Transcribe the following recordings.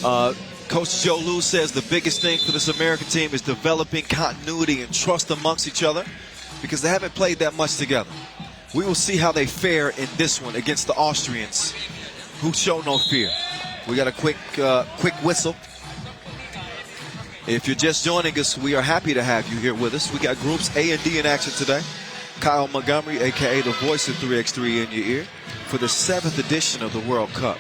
Coach Joe Lou says the biggest thing for this American team is developing continuity and trust amongst each other because they haven't played that much together. We will see how they fare in this one against the Austrians, who show no fear. We got a quick whistle. If you're just joining us, we are happy to have you here with us. We got groups A and D in action today. Kyle Montgomery, a.k.a. the voice of 3x3 in your ear, for the 7th edition of the World Cup.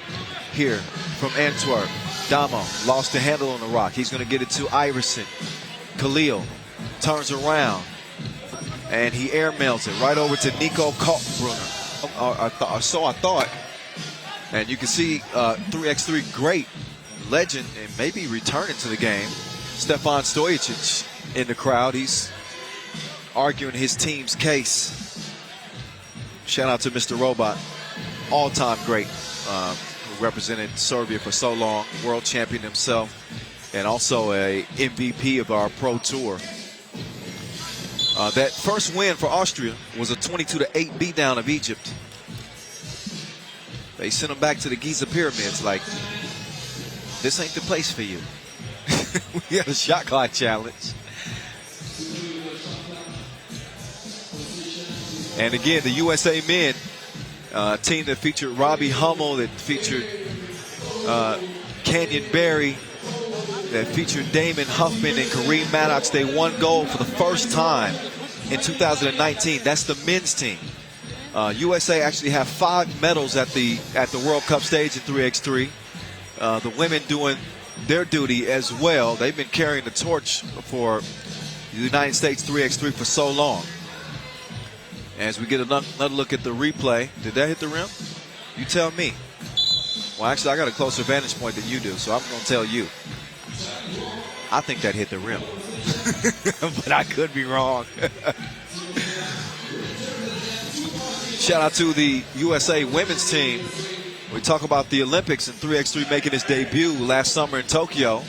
Here from Antwerp, Damo lost the handle on the rock. He's going to get it to Iverson. Khalil turns around, and he airmails it right over to Nico Kaltenbrunner. I thought. And you can see 3x3 great legend and maybe returning to the game. Stefan Stojicic in the crowd. He's arguing his team's case. Shout out to Mr. Robot, all-time great, who represented Serbia for so long, world champion himself, and also a MVP of our Pro Tour. That first win for Austria was a 22-8 beatdown of Egypt. They sent them back to the Giza pyramids like, this ain't the place for you. We had a shot clock challenge. And again, the USA men team that featured Robbie Hummel, that featured Canyon Barry, that featured Damon Huffman and Kareem Maddox. They won gold for the first time in 2019. That's the men's team. USA actually have 5 medals at the World Cup stage in 3x3. The women doing their duty as well. They've been carrying the torch for the United States 3x3 for so long. As we get another look at the replay, did that hit the rim? You tell me. Well, actually, I got a closer vantage point than you do, so I'm going to tell you. I think that hit the rim. But I could be wrong. Shout out to the USA women's team. We talk about the Olympics and 3x3 making its debut last summer in Tokyo.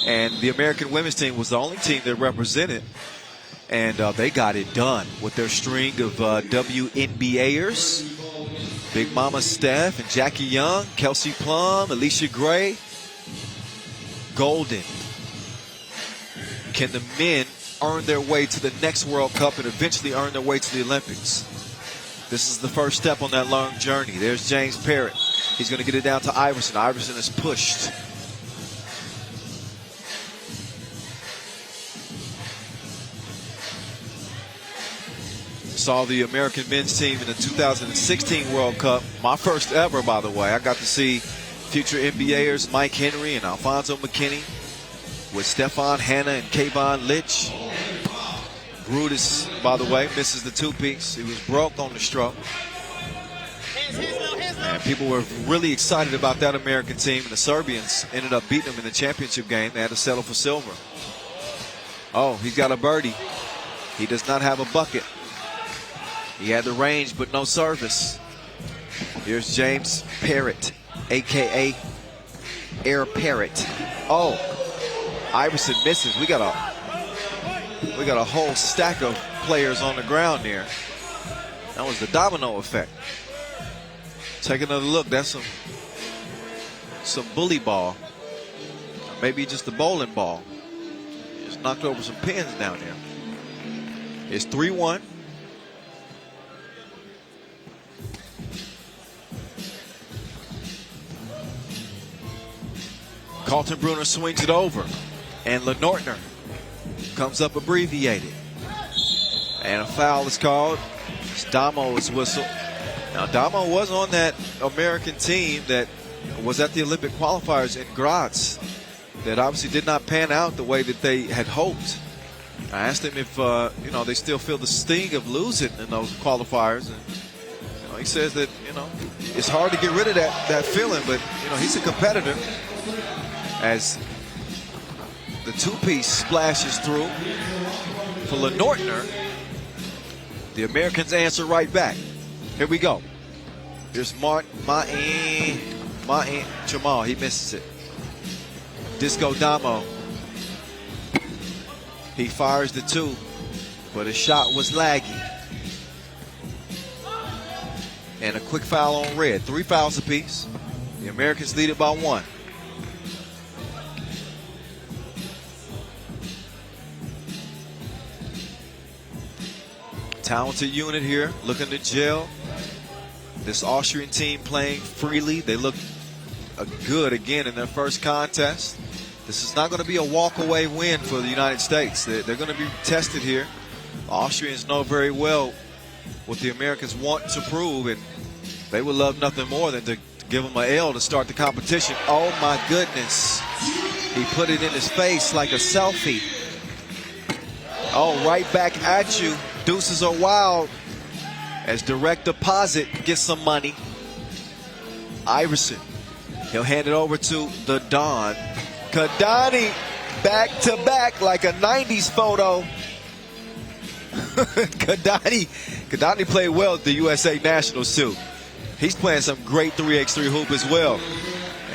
And the American women's team was the only team that represented. And they got it done with their string of WNBAers. Big Mama Steph and Jackie Young, Kelsey Plum, Alicia Gray. Golden. Can the men earn their way to the next World Cup and eventually earn their way to the Olympics? This is the first step on that long journey. There's James Parrott. He's going to get it down to Iverson. Iverson is pushed. Saw the American men's team in the 2016 World Cup. My first ever, by the way. I got to see future NBAers Mike Henry and Alfonso McKinney with Stefan Hanna and Kayvon Litch. Brutus, by the way, misses the 2-piece. He was broke on the stroke. And people were really excited about that American team. And the Serbians ended up beating them in the championship game. They had to settle for silver. Oh, he's got a birdie. He does not have a bucket. He had the range, but no service. Here's James Parrott, a.k.a. Air Parrott. Oh, Iverson misses. We got a whole stack of players on the ground there. That was the domino effect. Take another look. That's some bully ball. Maybe just a bowling ball. Just knocked over some pins down there. It's 3-1. Kaltenbrunner swings it over. And Lenortner comes up abbreviated. And a foul is called. It's Damo's whistle. Now, Damo was on that American team that was at the Olympic qualifiers in Graz that obviously did not pan out the way that they had hoped. I asked him if, they still feel the sting of losing in those qualifiers. And, he says that, it's hard to get rid of that feeling, but, he's a competitor. As the 2-piece splashes through for Lenortner, the Americans answer right back. Here we go. Here's Ma'in Jamal. He misses it. Disco Damo. He fires the 2, but his shot was laggy. And a quick foul on red. 3 fouls apiece. The Americans lead it by 1. Talented unit here, looking to gel. This Austrian team playing freely. They look good again in their first contest. This is not going to be a walk-away win for the United States. They're going to be tested here. Austrians know very well what the Americans want to prove, and they would love nothing more than to give them an L to start the competition. Oh my goodness. He put it in his face like a selfie. Oh, right back at you. Deuces are wild as direct deposit gets some money. Iverson, he'll hand it over to the Don. Kadani back to back like a 90s photo. Kadani played well at the USA Nationals too. He's playing some great 3x3 hoop as well.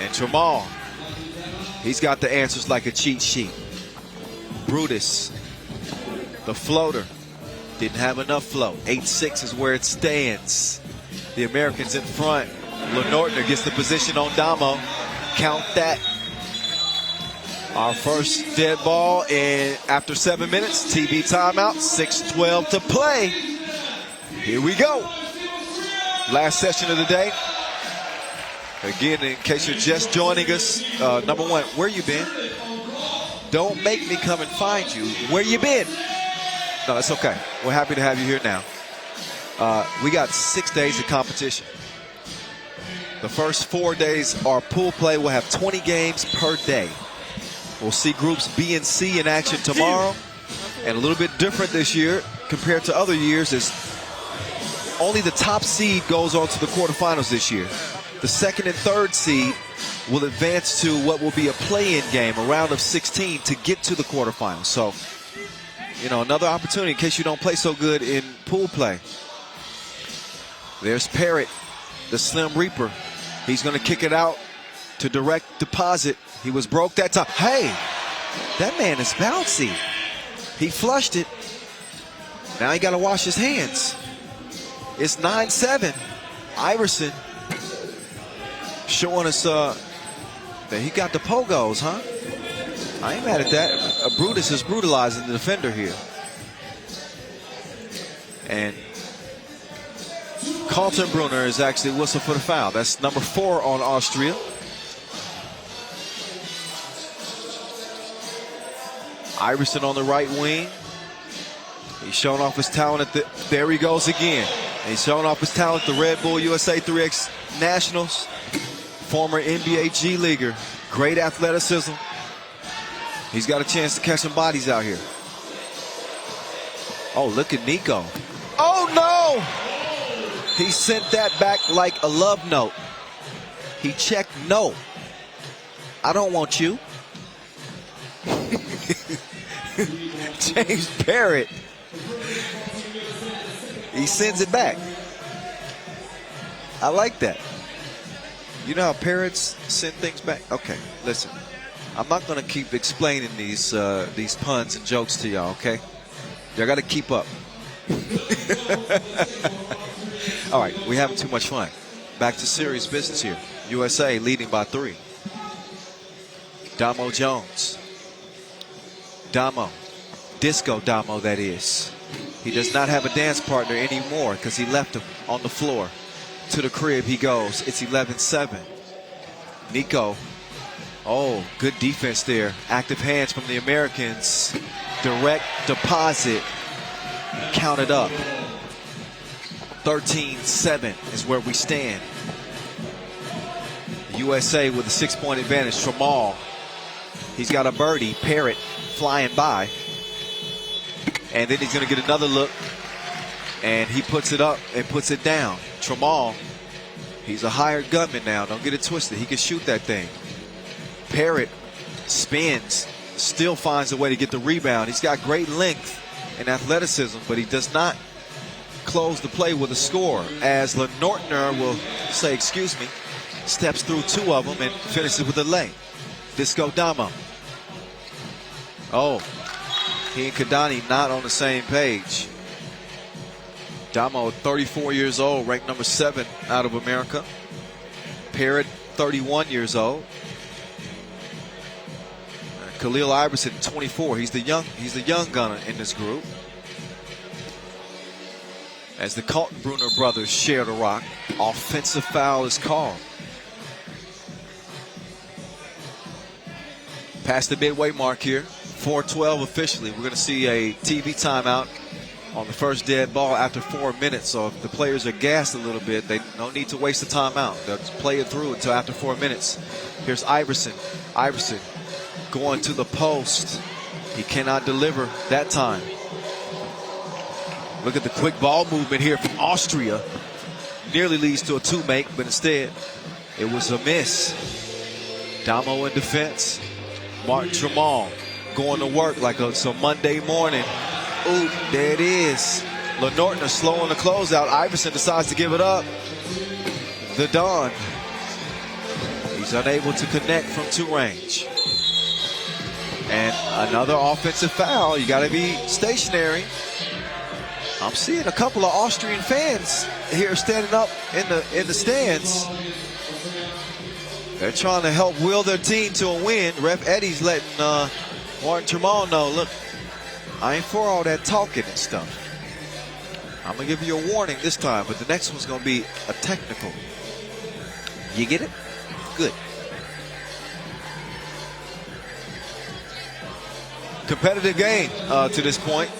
And Tramal, he's got the answers like a cheat sheet. Brutus, the floater, didn't have enough flow. 8-6 is where it stands. The Americans in front. Lenortner gets the position on Damo. Count that. Our first dead ball in after 7 minutes. TV timeout. 6:12 to play. Here we go. Last session of the day. Again, in case you're just joining us, number one, where you been? Don't make me come and find you. Where you been? No, that's okay. We're happy to have you here now. We got 6 days of competition. The first 4 days are pool play. We'll have 20 games per day. We'll see groups B and C in action tomorrow. And a little bit different this year compared to other years is only the top seed goes on to the quarterfinals this year. The second and third seed will advance to what will be a play-in game, a round of 16 to get to the quarterfinals. So, you know, another opportunity in case you don't play so good in pool play. There's Parrott, the Slim Reaper. He's going to kick it out to direct deposit. He was broke that time. Hey, that man is bouncy. He flushed it. Now he got to wash his hands. It's 9-7. Iverson showing us that he got the pogos, huh? I ain't mad at that. Brutus is brutalizing the defender here. And Kaltenbrunner is actually whistled for the foul. That's number 4 on Austria. Iverson on the right wing. He's showing off his talent at there he goes again. And he's showing off his talent at the Red Bull USA 3x Nationals. Former NBA G Leaguer. Great athleticism. He's got a chance to catch some bodies out here. Oh, look at Nico. Oh, no! He sent that back like a love note. He checked no. I don't want you. James Parrott. He sends it back. I like that. You know how parrots send things back? Okay, listen. I'm not going to keep explaining these puns and jokes to y'all, okay? Y'all got to keep up. All right, we're having too much fun. Back to serious business here. USA leading by 3. Damo Jones. Damo. Disco Damo, that is. He does not have a dance partner anymore because he left him on the floor. To the crib he goes. It's 11-7. Nico. Oh, good defense there. Active hands from the Americans. Direct deposit. Counted up. 13-7 is where we stand. USA with a 6-point advantage. Tramal. He's got a birdie. Parrott flying by. And then he's going to get another look. And he puts it up and puts it down. Tramal, he's a hired gunman now. Don't get it twisted. He can shoot that thing. Parrott spins, still finds a way to get the rebound. He's got great length and athleticism, but he does not close the play with a score. As Lenortner will say, excuse me, steps through 2 of them and finishes with a lay. Disco Damo. Oh, he and Kadani not on the same page. Damo, 34 years old, ranked number 7 out of America. Parrott, 31 years old. Khalil Iverson, 24. He's the young gunner in this group. as the Kaltenbrunner brothers share the rock. Offensive foul is called. Past the midway mark here. 4:12 officially. We're going to see a TV timeout on the first dead ball after 4 minutes. So if the players are gassed a little bit, they don't need to waste the timeout. They'll just play it through until after 4 minutes. Here's Iverson. Iverson going to the post. He cannot deliver that time. Look at the quick ball movement here from Austria. Nearly leads to a two-make, but instead it was a miss. Damo in defense. Martin Tremont going to work like it's a Monday morning. Ooh, there it is. Lenortner slow on the closeout. Iverson decides to give it up. The Don. He's unable to connect from two range. And another offensive foul. You got to be stationary. I'm seeing a couple of Austrian fans here standing up in the stands. They're trying to help will their team to a win. Ref Eddie's letting Martin Tremont know, look, I ain't for all that talking and stuff. I'm going to give you a warning this time, but the next one's going to be a technical. You get it? Good. Competitive game to this point.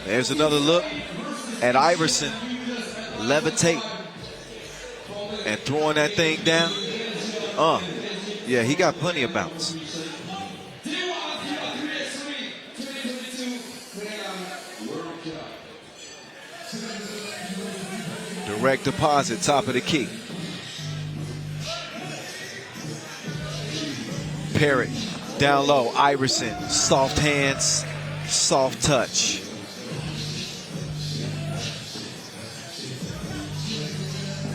There's another look at Iverson levitate and throwing that thing down. Yeah, he got plenty of bounce. Direct deposit, top of the key. Parrott down low. Iverson, soft hands, soft touch.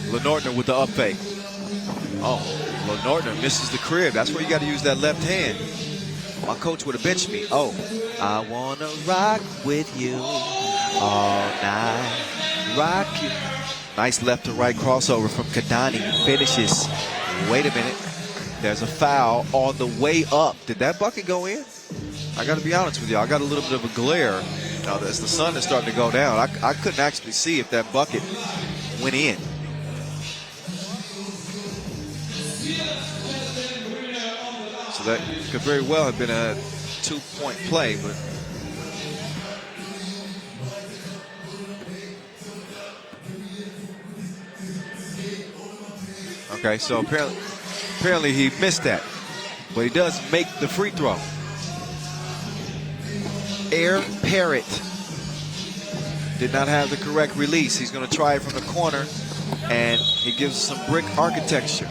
Lenortner with the up fake. Oh, Lenortner misses the crib. That's where you got to use that left hand. My coach would have benched me. Oh, I want to rock with you all night. Rock you. Nice left to right crossover from Kadani. Finishes. Wait a minute. There's a foul on the way up. Did that bucket go in? I got to be honest with you. I got a little bit of a glare. Now, as the sun is starting to go down, I couldn't actually see if that bucket went in. So that could very well have been a 2-point play, but okay, so apparently he missed that, but he does make the free throw. Air Parrott did not have the correct release. He's going to try it from the corner, and he gives some brick architecture.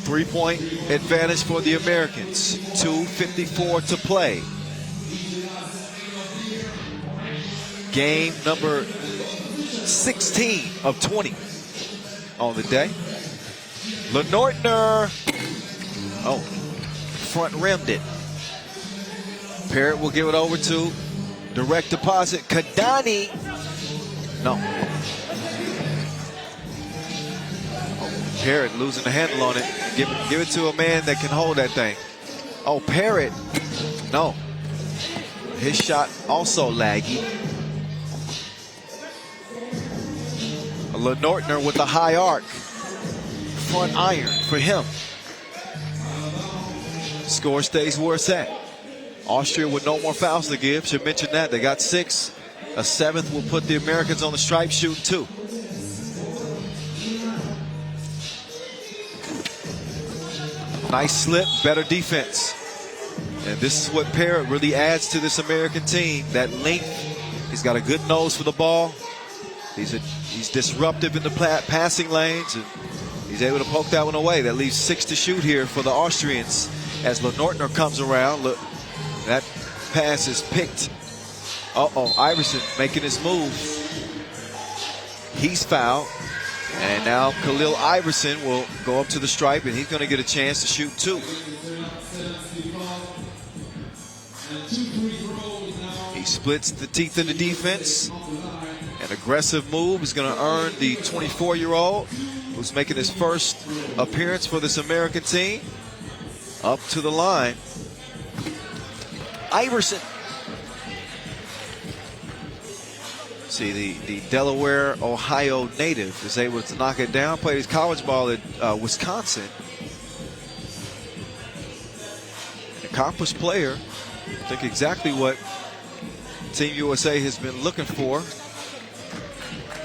3-point advantage for the Americans. 2:54 to play. Game number 16 of 20 on the day. Lenortner. Oh, front rimmed it. Parrott will give it over to direct deposit. Kadani. No. Parrott losing the handle on it. Give it to a man that can hold that thing. Oh, Parrott. No. His shot also laggy. Lenortner with the high arc. Front iron for him. Score stays where it's at. Austria with no more fouls to give. Should mention that. They got 6. A 7th will put the Americans on the stripe shooting 2. Nice slip, better defense. And this is what Parrott really adds to this American team. That length. He's got a good nose for the ball. He's disruptive in the passing lanes, and he's able to poke that one away. That leaves 6 to shoot here for the Austrians as Lenortner comes around. Look, that pass is picked. Uh-oh, Iverson making his move. He's fouled. And now Khalil Iverson will go up to the stripe, and he's going to get a chance to shoot 2. He splits the teeth in the defense. An aggressive move is going to earn the 24-year-old who's making his first appearance for this American team up to the line. Iverson. See, the Delaware, Ohio native is able to knock it down. Played his college ball at Wisconsin. Accomplished player. I think exactly what Team USA has been looking for.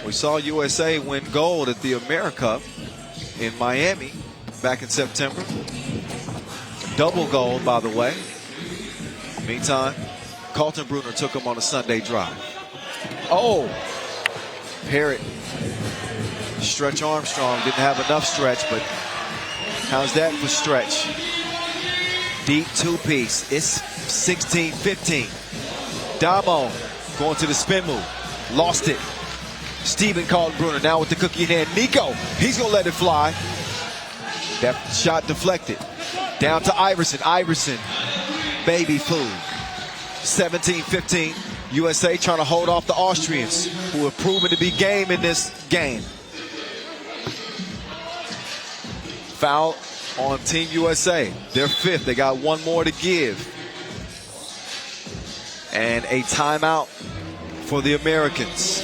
We saw USA win gold at the America in Miami back in September. Double gold, by the way. Meantime, Carlton Bruner took him on a Sunday drive. Oh, Parrott. Stretch Armstrong didn't have enough stretch, but how's that for stretch? Deep two-piece. It's 16-15. Damo going to the spin move. Lost it. Steven Carlton-Bruner now with the cookie in hand. Nico, he's going to let it fly. That shot deflected. Down to Iverson. Iverson, baby food. 17-15. USA trying to hold off the Austrians, who have proven to be game in this game. Foul on Team USA. They're fifth. They got one more to give. And a timeout for the Americans.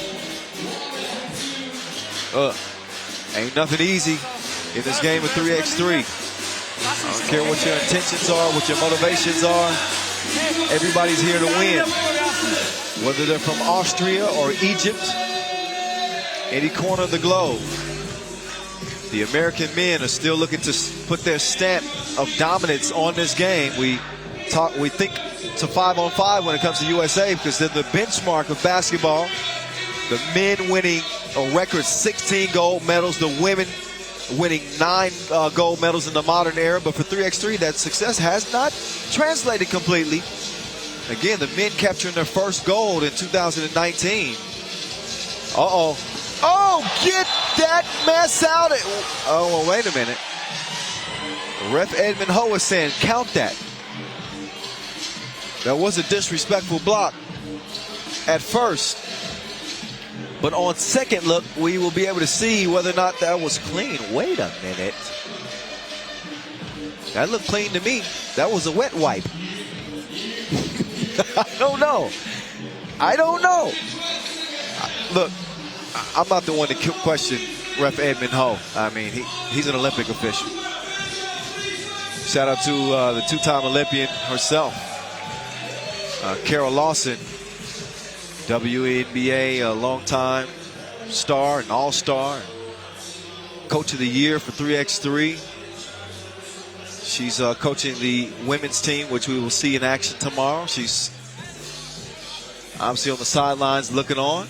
Ain't nothing easy in this game of 3x3. I don't care what your intentions are, what your motivations are. Everybody's here to win. Whether they're from Austria or Egypt, any corner of the globe. The American men are still looking to put their stamp of dominance on this game. We think to 5-on-5 when it comes to USA because they're the benchmark of basketball. The men winning a record 16 gold medals, the women winning 9 gold medals in the modern era. But for 3x3, that success has not translated completely. Again, the men capturing their first gold in 2019. Uh-oh. Oh, get that mess out. Oh, well, wait a minute. Ref Edmund Ho is saying, count that. That was a disrespectful block at first. But on second look, we will be able to see whether or not that was clean. Wait a minute. That looked clean to me. That was a wet wipe. I don't know. I don't know. Look, I'm not the one to question Ref Edmund Ho. I mean, he's an Olympic official. Shout out to the two-time Olympian herself, Carol Lawson, WNBA, a long-time star, an all-star, coach of the year for 3x3. She's coaching the women's team, which we will see in action tomorrow. She's obviously on the sidelines looking on,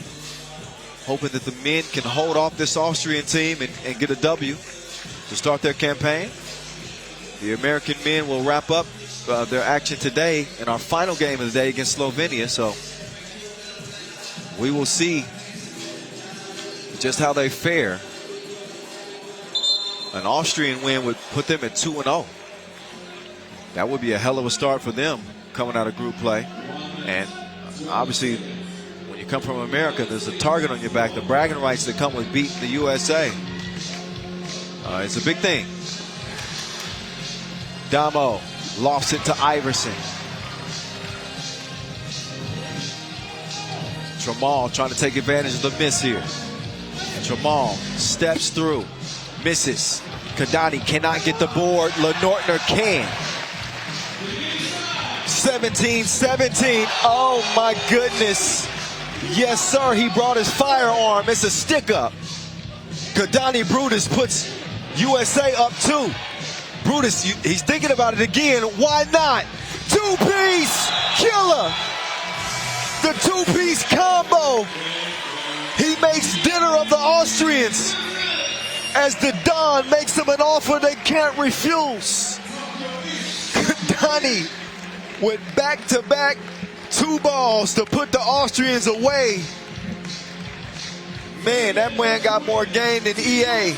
hoping that the men can hold off this Austrian team and get a W to start their campaign. The American men will wrap up their action today in our final game of the day against Slovenia. So we will see just how they fare. An Austrian win would put them at 2-0. That would be a hell of a start for them coming out of group play. And obviously, when you come from America, there's a target on your back, the bragging rights that come with beating the USA. It's a big thing. Damo lofts it to Iverson. Tramal trying to take advantage of the miss here. Tramal steps through, misses. Kadani cannot get the board. LeNortner can. 17-17. Oh my goodness. Yes, sir. He brought his firearm. It's a stick up. Kadani Brutus puts USA up 2. Brutus, he's thinking about it again. Why not? Two-piece killer. The two-piece combo. He makes dinner of the Austrians as the Don makes them an offer they can't refuse. Donnie with back-to-back 2 balls to put the Austrians away. Man, that man got more game than EA.